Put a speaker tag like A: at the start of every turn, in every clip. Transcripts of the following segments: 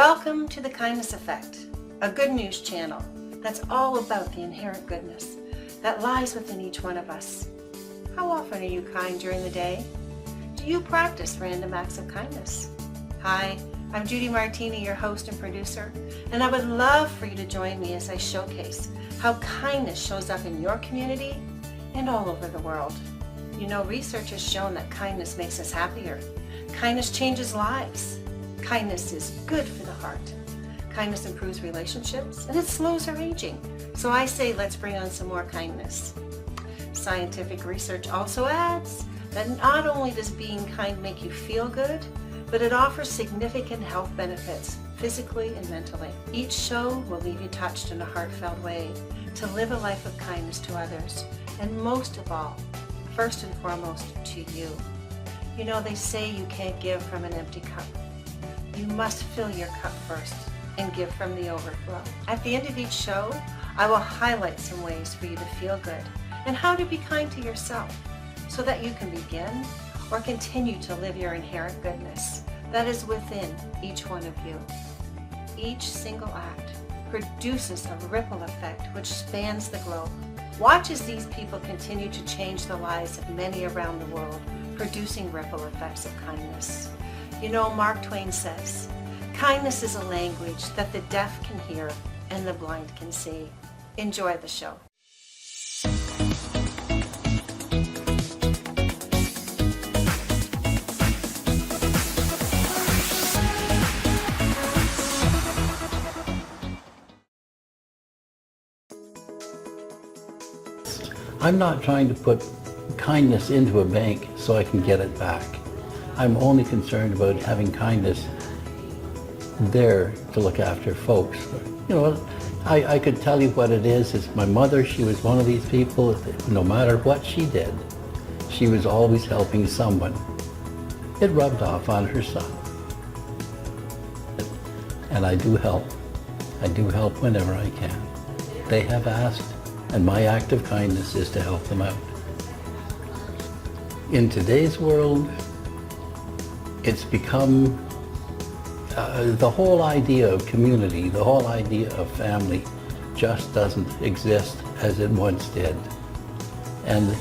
A: Welcome to the Kindness Effect, a good news channel that's all about the inherent goodness that lies within each one of us. How often are you kind during the day? Do you practice random acts of kindness? Hi, I'm Judy Martini, your host and producer, and I would love for you to join me as I showcase how kindness shows up in your community and all over the world. You know, research has shown that kindness makes us happier. Kindness changes lives. Kindness is good for the heart. Kindness improves relationships and it slows our aging. So I say let's bring on some more kindness. Scientific research also adds that not only does being kind make you feel good, but it offers significant health benefits physically and mentally. Each show will leave you touched in a heartfelt way to live a life of kindness to others, and most of all, first and foremost, to you. You know, they say you can't give from an empty cup. You must fill your cup first and give from the overflow. At the end of each show, I will highlight some ways for you to feel good and how to be kind to yourself so that you can begin or continue to live your inherent goodness that is within each one of you. Each single act produces a ripple effect which spans the globe. Watch as these people continue to change the lives of many around the world, producing ripple effects of kindness. You know, Mark Twain says, kindness is a language that the deaf can hear and the blind can see. Enjoy the show.
B: I'm not trying to put kindness into a bank so I can get it back. I'm only concerned about having kindness there to look after folks. You know, I could tell you what it is. It's my mother. She was one of these people, no matter what she did, she was always helping someone. It rubbed off on her son. And I do help. I do help whenever I can. They have asked, and my act of kindness is to help them out. In today's world, it's become the whole idea of community, the whole idea of family just doesn't exist as it once did. And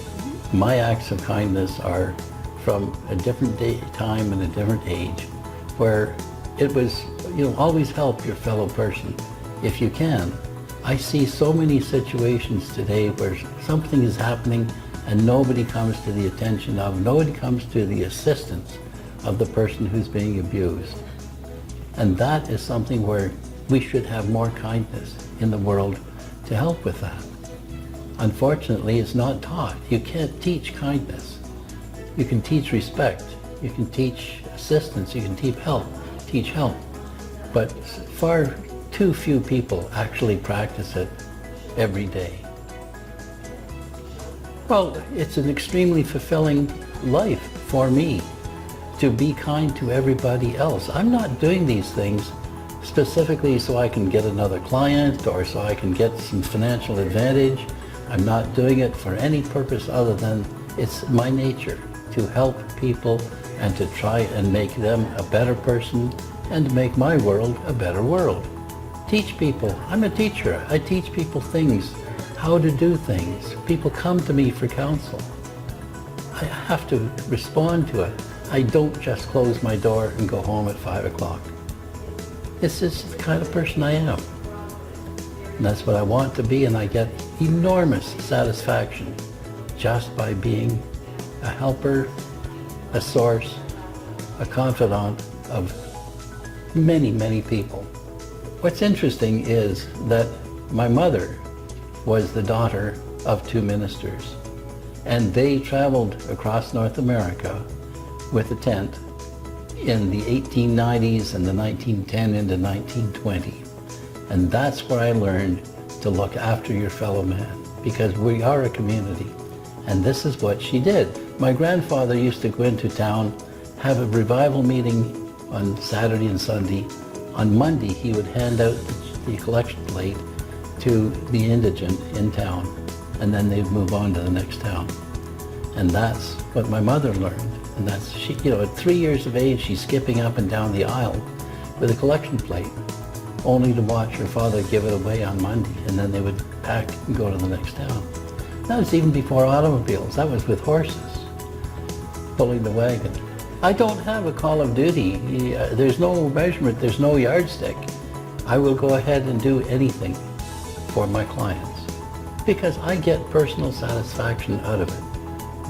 B: my acts of kindness are from a different time and a different age, where it was, you know, always help your fellow person if you can. I see so many situations today where something is happening and nobody comes to the attention of, nobody comes to the assistance of the person who's being abused. And that is something where we should have more kindness in the world to help with that. Unfortunately, it's not taught. You can't teach kindness. You can teach respect, you can teach assistance, you can teach help, but far too few people actually practice it every day. Well, it's an extremely fulfilling life for me to be kind to everybody else. I'm not doing these things specifically so I can get another client or so I can get some financial advantage. I'm not doing it for any purpose other than it's my nature to help people and to try and make them a better person and make my world a better world. Teach people. I'm a teacher. I teach people things, how to do things. People come to me for counsel. I have to respond to it. I don't just close my door and go home at 5 o'clock. It's just the kind of person I am. And that's what I want to be, and I get enormous satisfaction just by being a helper, a source, a confidant of many, many people. What's interesting is that my mother was the daughter of two ministers, and they traveled across North America with a tent in the 1890s and the 1910 into 1920. And that's where I learned to look after your fellow man, because we are a community. And this is what she did. My grandfather used to go into town, have a revival meeting on Saturday and Sunday. On Monday, he would hand out the collection plate to the indigent in town, and then they'd move on to the next town. And that's what my mother learned. And that's, she, you know, at 3 years of age, she's skipping up and down the aisle with a collection plate, only to watch her father give it away on Monday, and then they would pack and go to the next town. That was even before automobiles. That was with horses pulling the wagon. I don't have a call of duty. There's no measurement, there's no yardstick. I will go ahead and do anything for my clients because I get personal satisfaction out of it.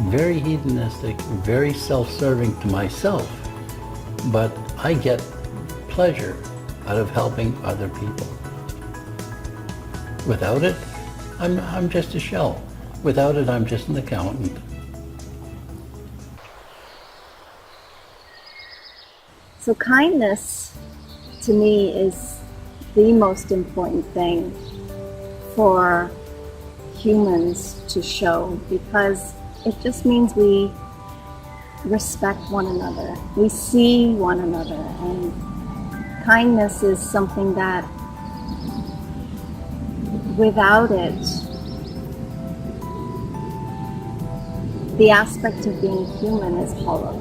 B: Very hedonistic, very self-serving to myself, but I get pleasure out of helping other people. Without it, I'm just a shell. Without it, I'm just an accountant.
C: So kindness, to me, is the most important thing for humans to show, because it just means we respect one another. We see one another, and kindness is something that without it, the aspect of being human is hollow.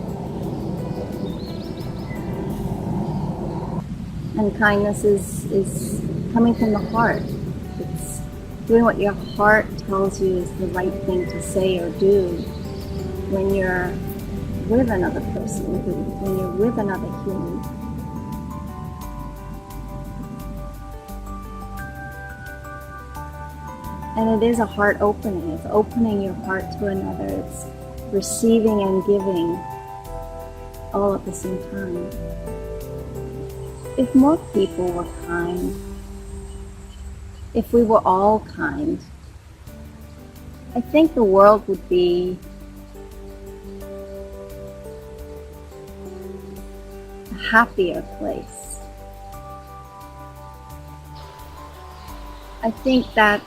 C: And kindness is coming from the heart. It's doing what your heart tells you is the right thing to say or do when you're with another person, when you're with another human. And it is a heart opening. It's opening your heart to another. It's receiving and giving all at the same time. If more people were kind, if we were all kind, I think the world would be a happier place. I think that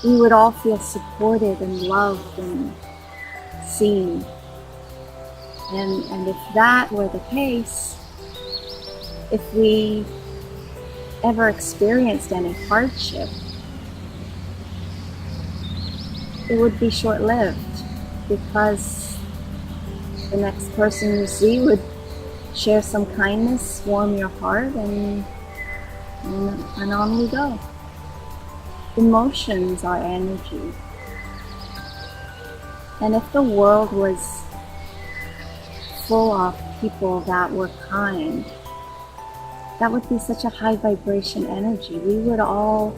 C: we would all feel supported and loved and seen. And if that were the case, if we ever experienced any hardship, it would be short-lived, because the next person you see would share some kindness, warm your heart, and on we go. Emotions are energy. And if the world was full of people that were kind, that would be such a high vibration energy. We would all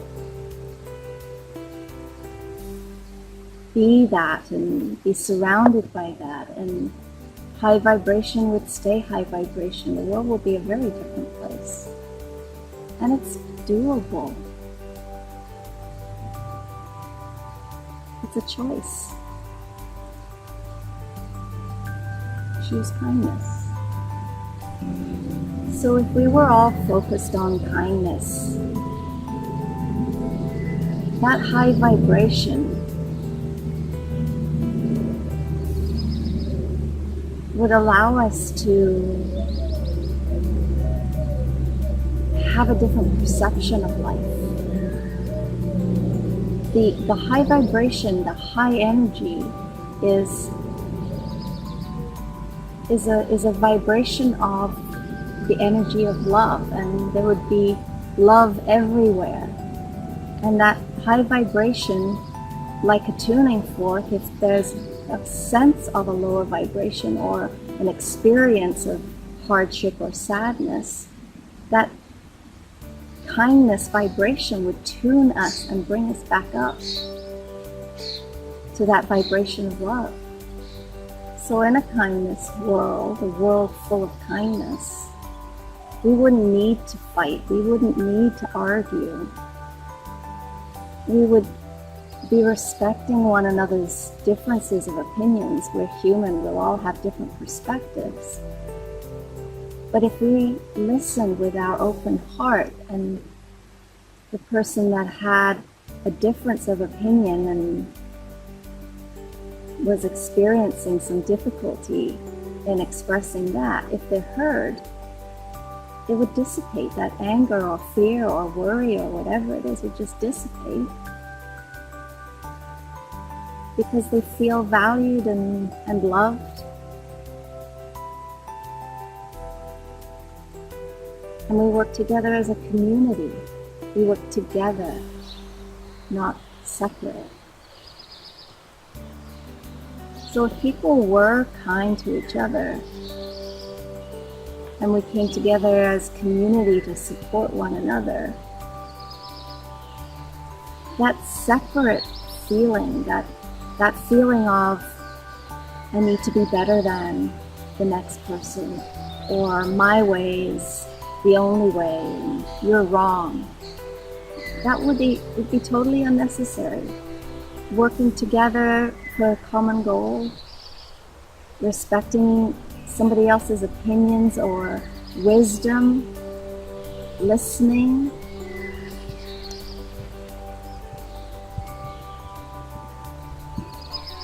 C: be that and be surrounded by that, and high vibration would stay high vibration. The world will be a very different place. And it's doable. It's a choice. Choose kindness. So if we were all focused on kindness, that high vibration would allow us to have a different perception of life. The high vibration, the high energy is a vibration of the energy of love, and there would be love everywhere. And that high vibration, like a tuning fork, if there's a sense of a lower vibration or an experience of hardship or sadness, that kindness vibration would tune us and bring us back up to that vibration of love. So in a kindness world, a world full of kindness, we wouldn't need to fight. We wouldn't need to argue. We would be respecting one another's differences of opinions. We're human. We'll all have different perspectives. But if we listen with our open heart, and the person that had a difference of opinion and was experiencing some difficulty in expressing that, if they're heard, it would dissipate. That anger or fear or worry or whatever it is would just dissipate, because they feel valued and loved. And we work together as a community. We work together, not separate. So if people were kind to each other, and we came together as community to support one another, that separate feeling, that feeling of I need to be better than the next person, or my way is the only way, and you're wrong, that would be totally unnecessary. Working together for a common goal, respecting somebody else's opinions or wisdom, listening.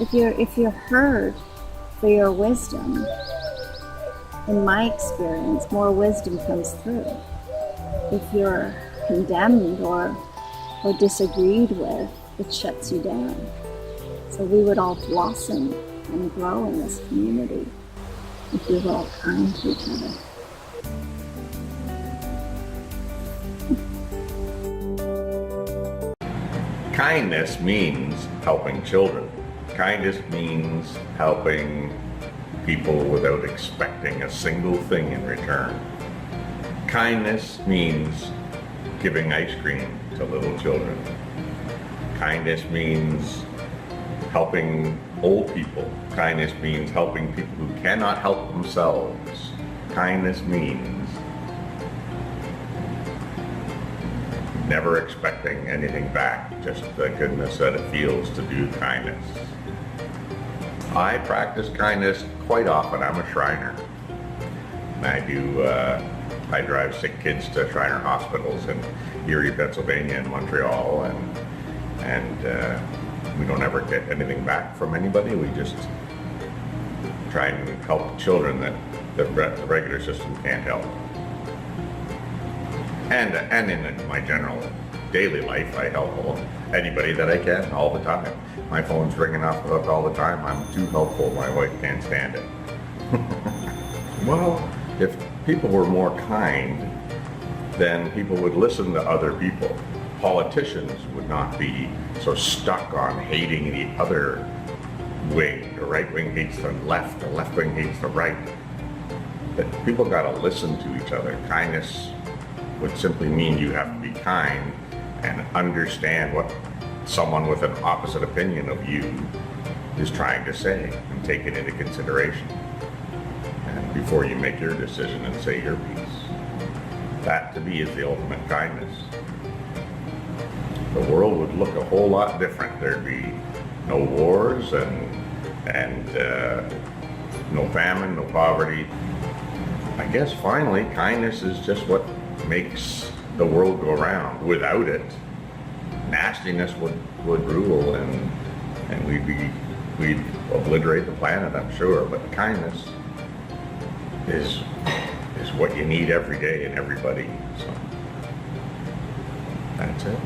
C: If you're heard for your wisdom, in my experience, more wisdom comes through. If you're condemned or disagreed with, it shuts you down. So we would all blossom and grow in this community if we were all kind to each other.
D: Kindness means helping children. Kindness means helping people without expecting a single thing in return. Kindness means giving ice cream to little children. Kindness means helping old people. Kindness means helping people who cannot help themselves. Kindness means never expecting anything back, just the goodness that it feels to do kindness. I practice kindness quite often. I'm a Shriner. And I drive sick kids to Shriner hospitals in Erie, Pennsylvania, and Montreal, and we don't ever get anything back from anybody. We just try and help children that the regular system can't help. And in my general daily life, I help anybody that I can all the time. My phone's ringing off the hook all the time. I'm too helpful. My wife can't stand it. Well, if people were more kind, then people would listen to other people. Politicians would not be so stuck on hating the other wing. The right wing hates the left wing hates the right. But people gotta listen to each other. Kindness would simply mean you have to be kind and understand what someone with an opposite opinion of you is trying to say and take it into consideration. And before you make your decision and say your piece. That to me is the ultimate kindness. The world would look a whole lot different. There'd be no wars and no famine, no poverty. I guess finally, kindness is just what makes the world go round. Without it, nastiness would rule, and we'd obliterate the planet, I'm sure. But kindness is what you need every day in everybody. So that's it.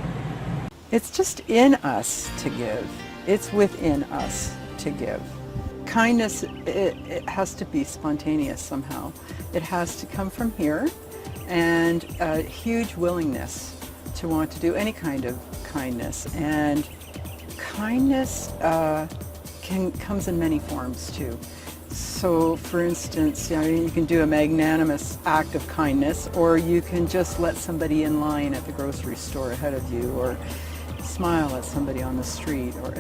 E: It's just in us to give. It's within us to give. Kindness, it has to be spontaneous somehow. It has to come from here, and a huge willingness to want to do any kind of kindness. And kindness comes in many forms too. So for instance, you can do a magnanimous act of kindness, or you can just let somebody in line at the grocery store ahead of you, or smile at somebody on the street, or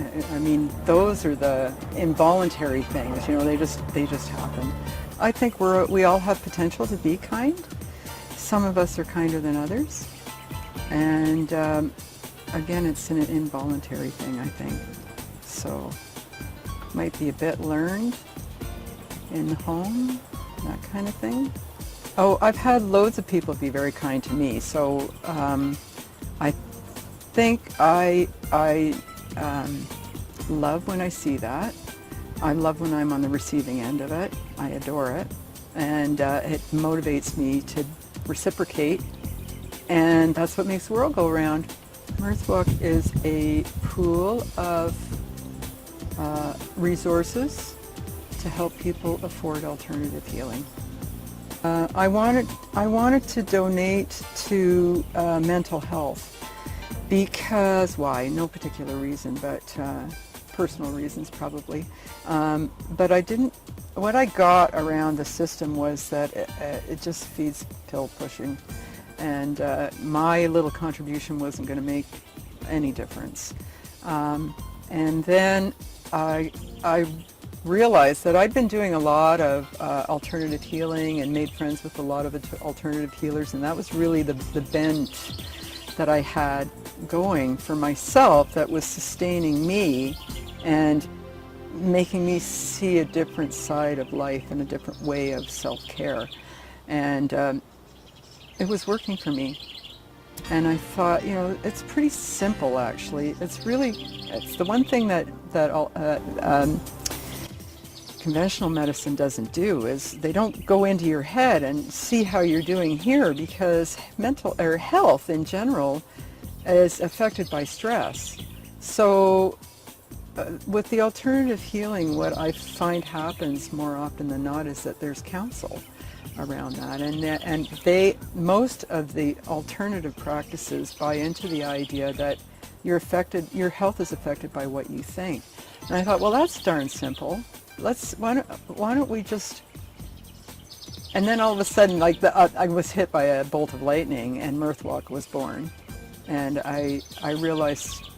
E: those are the involuntary things. They just happen. I think we all have potential to be kind. Some of us are kinder than others, and again, it's an involuntary thing, I think. So might be a bit learned in the home, that kind of thing. Oh, I've had loads of people be very kind to me, so I think I love when I see that. I love when I'm on the receiving end of it. I adore it, and it motivates me to reciprocate, and that's what makes the world go round. Mirthbook is a pool of resources to help people afford alternative healing. I wanted to donate to mental health because, why? No particular reason, but personal reasons probably. But I didn't, what I got around the system was that it just feeds pill pushing. And my little contribution wasn't going to make any difference. And then I realized that I'd been doing a lot of alternative healing and made friends with a lot of alternative healers, and that was really the bent that I had going for myself that was sustaining me and making me see a different side of life and a different way of self-care. And it was working for me. And I thought, you know, it's pretty simple actually. It's the one thing that conventional medicine doesn't do is they don't go into your head and see how you're doing here, because mental or health in general is affected by stress. So with the alternative healing, what I find happens more often than not is that there's counsel around that, and most of the alternative practices buy into the idea that your health is affected by what you think. And I thought, well, that's darn simple. Why don't we just, and then all of a sudden, like I was hit by a bolt of lightning, and Mirthwalk was born, and I realized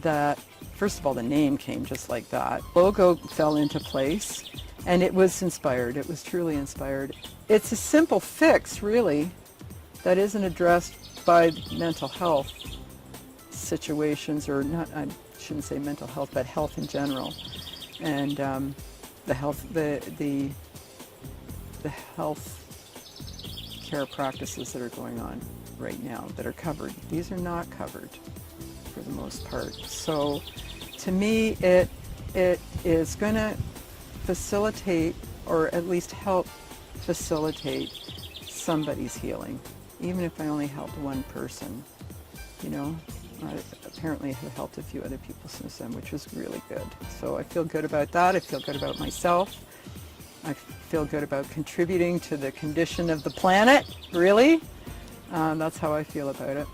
E: that first of all the name came just like that. Logo fell into place, and it was inspired. It was truly inspired. It's a simple fix, really, that isn't addressed by mental health situations, or not. I shouldn't say mental health, but health in general. And the health care practices that are going on right now that are covered. These are not covered for the most part. So to me, it is going to facilitate, or at least help facilitate, somebody's healing, even if I only helped one person, you know. I apparently have helped a few other people since then, which was really good. So I feel good about that. I feel good about myself. I feel good about contributing to the condition of the planet, really. That's how I feel about it.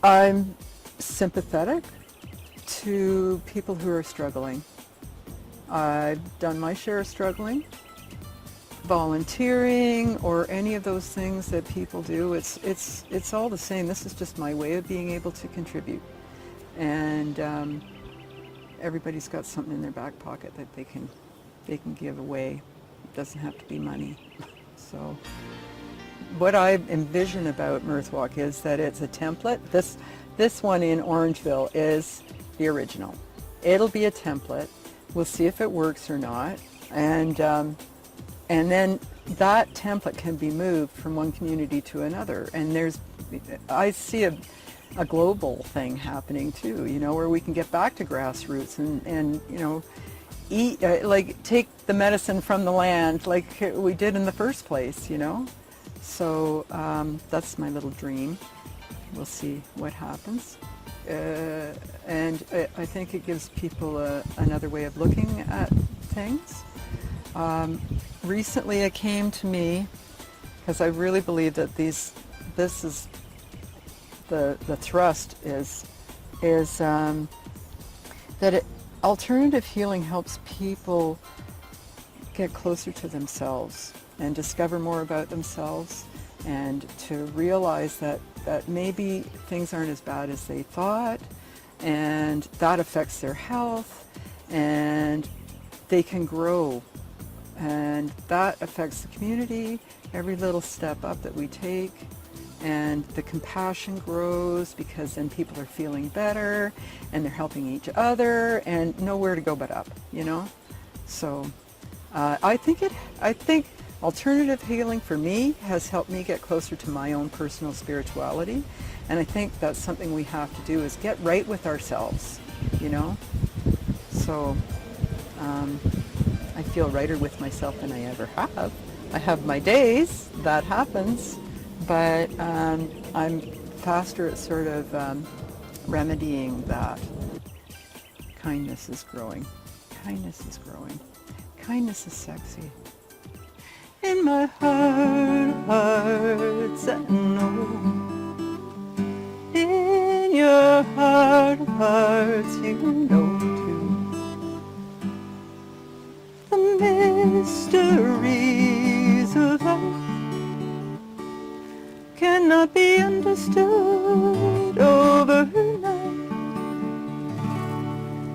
E: I'm sympathetic to people who are struggling. I've done my share of struggling. Volunteering or any of those things that people do, it's all the same. This is just my way of being able to contribute, and everybody's got something in their back pocket that they can give away. It doesn't have to be money. So what I envision about Mirthwalk is that it's a template. This one in Orangeville is the original. It'll be a template. We'll see if it works or not, and then that template can be moved from one community to another. And I see a global thing happening too, you know, where we can get back to grassroots and you know, eat, like take the medicine from the land like we did in the first place, you know. So that's my little dream. We'll see what happens. And I think it gives people another way of looking at things. Recently it came to me, because I really believe that this is the thrust is that alternative healing helps people get closer to themselves and discover more about themselves, and to realize that maybe things aren't as bad as they thought, and that affects their health, and they can grow. And that affects the community, every little step up that we take, and the compassion grows, because then people are feeling better and they're helping each other and nowhere to go but up, you know. So I think alternative healing for me has helped me get closer to my own personal spirituality, and I think that's something we have to do, is get right with ourselves, you know. So I feel righter with myself than I ever have. I have my days, that happens, but I'm faster at sort of remedying that. Kindness is growing. Kindness is growing. Kindness is sexy. In my heart of hearts, I know. In your heart of hearts, you know too. The mysteries of life cannot be understood overnight.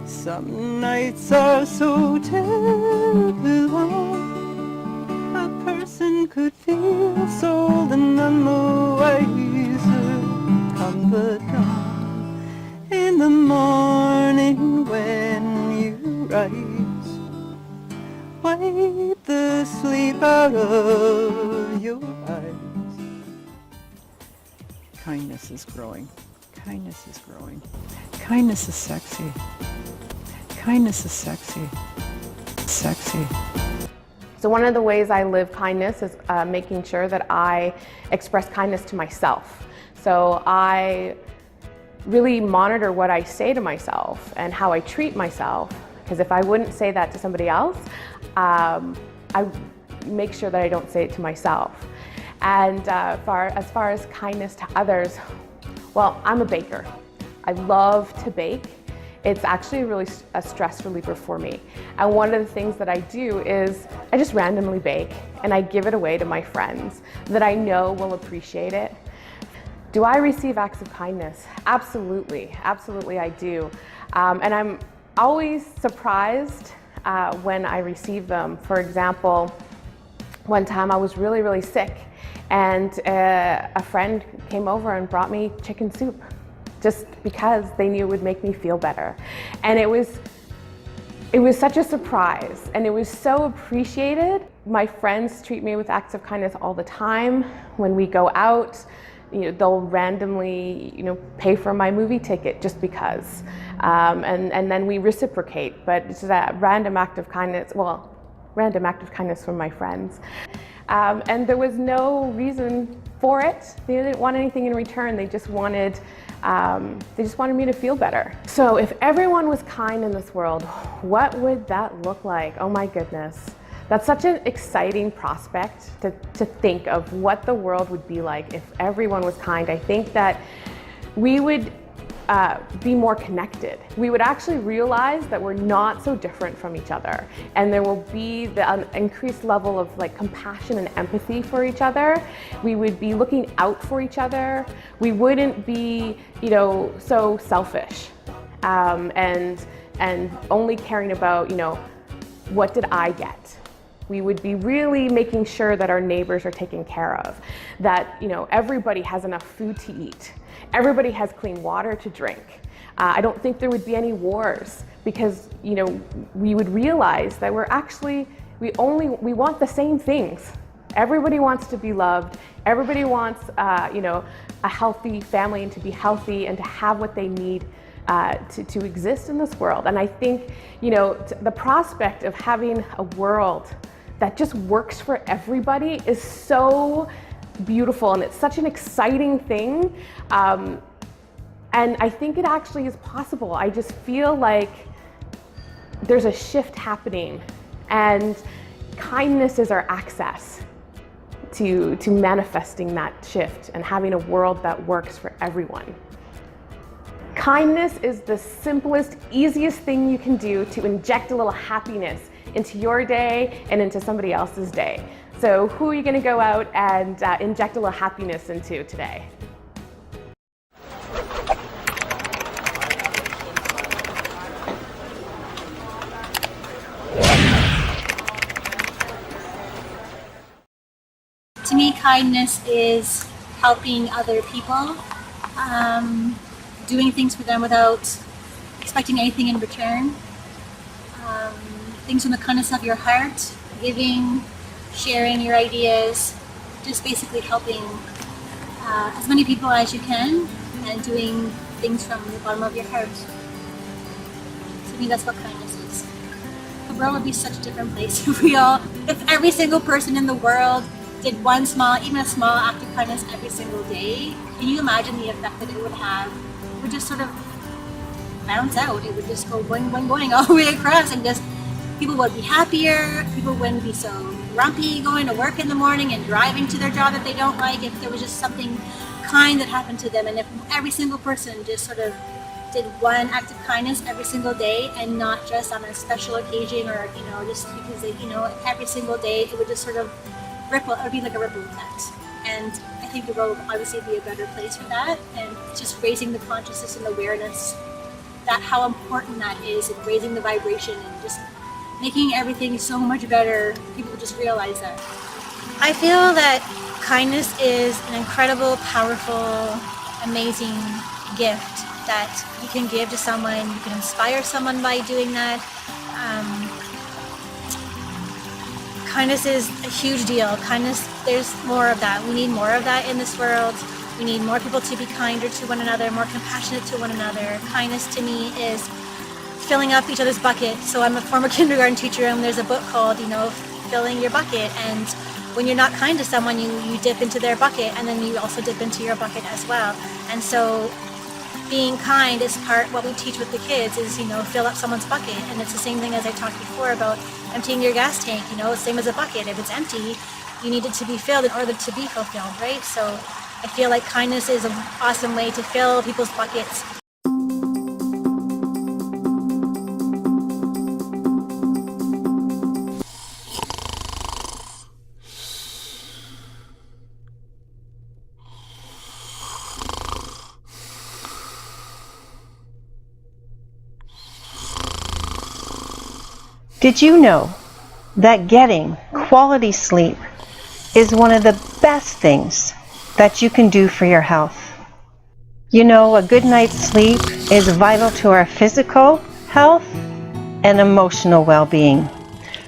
E: Some nights are so terribly long, a person could feel so old and none the wiser. Come the dawn, in the morning when you rise, wipe the sleep out of your eyes. Kindness is growing. Kindness is growing. Kindness is sexy. Kindness is sexy. Sexy.
F: So one of the ways I live kindness is making sure that I express kindness to myself. So I really monitor what I say to myself and how I treat myself, because if I wouldn't say that to somebody else, I make sure that I don't say it to myself. And as far as kindness to others, well, I'm a baker. I love to bake. It's actually really a stress reliever for me. And one of the things that I do is I just randomly bake and I give it away to my friends that I know will appreciate it. Do I receive acts of kindness? Absolutely, absolutely I do. And I'm always surprised when I receive them. For example, one time I was really, really sick and a friend came over and brought me chicken soup, just because they knew it would make me feel better. And it was such a surprise and it was so appreciated. My friends treat me with acts of kindness all the time. When we go out, they'll randomly, pay for my movie ticket just because. And then we reciprocate, but it's that random act of kindness, random act of kindness from my friends. And there was no reason for it. They didn't want anything in return. They just wanted me to feel better. So if everyone was kind in this world, what would that look like? Oh my goodness. That's such an exciting prospect to think of what the world would be like if everyone was kind. I think that we would be more connected. We would actually realize that we're not so different from each other, and there will be the increased level of compassion and empathy for each other. We would be looking out for each other. We wouldn't be, so selfish and only caring about, what did I get? We would be really making sure that our neighbors are taken care of, that everybody has enough food to eat. Everybody has clean water to drink. I don't think there would be any wars because, we would realize that we want the same things. Everybody wants to be loved. Everybody wants, a healthy family and to be healthy and to have what they need to exist in this world. And I think, the prospect of having a world that just works for everybody is so beautiful, and it's such an exciting thing. And I think it actually is possible. I just feel like there's a shift happening, and kindness is our access to manifesting that shift and having a world that works for everyone. Kindness is the simplest, easiest thing you can do to inject a little happiness into your day and into somebody else's day. So who are you going to go out and inject a little happiness into today?
G: To me, kindness is helping other people, doing things for them without expecting anything in return, things from the kindness of your heart, giving, sharing your ideas, just basically helping as many people as you can and doing things from the bottom of your heart. To me, that's what kindness is. The world would be such a different place if every single person in the world did even a small act of kindness every single day. Can you imagine the effect that it would have? It would just sort of bounce out. It would just go going all the way across, and just people would be happier. People wouldn't be so grumpy going to work in the morning and driving to their job that they don't like, if there was just something kind that happened to them, and if every single person just sort of did one act of kindness every single day and not just on a special occasion or, just because they, every single day, it would just sort of ripple, it would be like a ripple effect. And I think the world would obviously be a better place for that, and just raising the consciousness and awareness that how important that is, and raising the vibration and just making everything so much better. People just realize that. I feel that kindness is an incredible, powerful, amazing gift that you can give to someone. You can inspire someone by doing that. Kindness is a huge deal. Kindness, there's more of that. We need more of that in this world. We need more people to be kinder to one another, more compassionate to one another. Kindness to me is filling up each other's bucket. So I'm a former kindergarten teacher, and there's a book called, Filling Your Bucket. And when you're not kind to someone, you dip into their bucket, and then you also dip into your bucket as well. And so being kind is what we teach with the kids is, fill up someone's bucket. And it's the same thing as I talked before about emptying your gas tank, same as a bucket. If it's empty, you need it to be filled in order to be fulfilled, right? So I feel like kindness is an awesome way to fill people's buckets.
H: Did you know that getting quality sleep is one of the best things that you can do for your health? A good night's sleep is vital to our physical health and emotional well-being.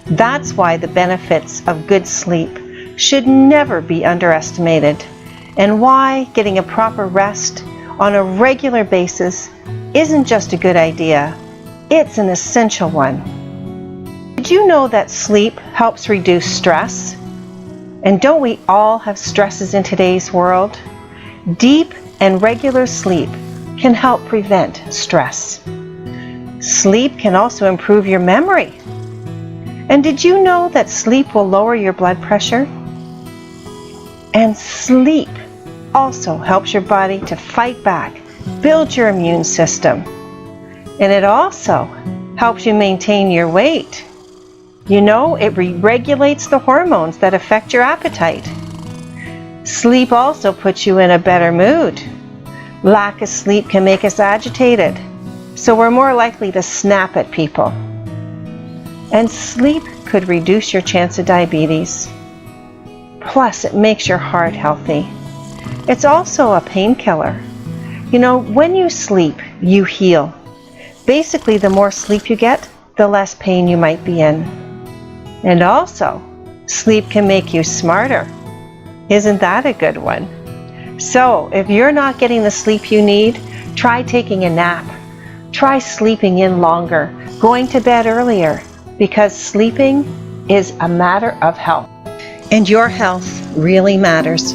H: That's why the benefits of good sleep should never be underestimated, and why getting a proper rest on a regular basis isn't just a good idea, it's an essential one. Did you know that sleep helps reduce stress? And don't we all have stresses in today's world? Deep and regular sleep can help prevent stress. Sleep can also improve your memory. And did you know that sleep will lower your blood pressure? And sleep also helps your body to fight back, build your immune system. And it also helps you maintain your weight. It regulates the hormones that affect your appetite. Sleep also puts you in a better mood. Lack of sleep can make us agitated, so we're more likely to snap at people. And sleep could reduce your chance of diabetes. Plus, it makes your heart healthy. It's also a painkiller. When you sleep, you heal. Basically, the more sleep you get, the less pain you might be in. And also, sleep can make you smarter. Isn't that a good one? So, if you're not getting the sleep you need, try taking a nap. Try sleeping in longer, going to bed earlier, because sleeping is a matter of health. And your health really matters.